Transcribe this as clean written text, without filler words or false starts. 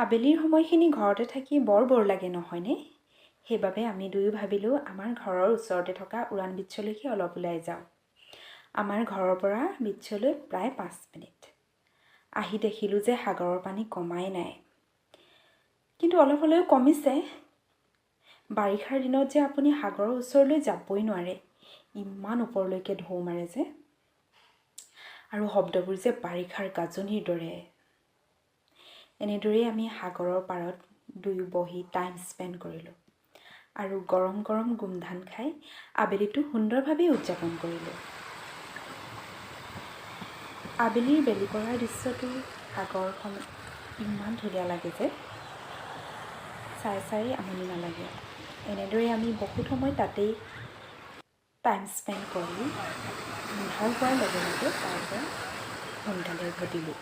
আবেলিৰ সময়খিনি ঘৰতে থাকি বৰ লাগে নহয়নে? সেইবাবে আমি দুয়ো ভাবিলোঁ আমাৰ ঘৰৰ ওচৰতে থকা উৰাণ বীচ্চলৈকে অলপ ওলাই যাওঁ। আমাৰ ঘৰৰ পৰা বীচ্চলৈ প্ৰায় 5 মিনিট। আহি দেখিলোঁ যে সাগৰৰ পানী কমাই নাই, কিন্তু অলপ হ'লেও কমিছে। বাৰিষাৰ দিনত যে আপুনি সাগৰৰ ওচৰলৈ যাবই নোৱাৰে, ইমান ওপৰলৈকে ঢৌ মাৰে যে, আৰু শব্দবোৰ যে বাৰিষাৰ গাজনিৰ দৰে। এনেদৰেই আমি সাগৰৰ পাৰত দুয়ো বহি টাইম স্পেণ্ড কৰিলোঁ আৰু গৰম গৰম গোমধান খাই আবেলিটো সুন্দৰভাৱে উদযাপন কৰিলোঁ। আবেলিৰ বেলি পৰাৰ দৃশ্যটো সাগৰখন ইমান ধুনীয়া লাগে যে চাই আমনি নালাগে। এনেদৰে আমি বহুত সময় তাতেই টাইম স্পেণ্ড কৰি আন্ধাৰ হোৱাৰ লগে লগে তাৰ পৰা সোনকালে উভতিলোঁ।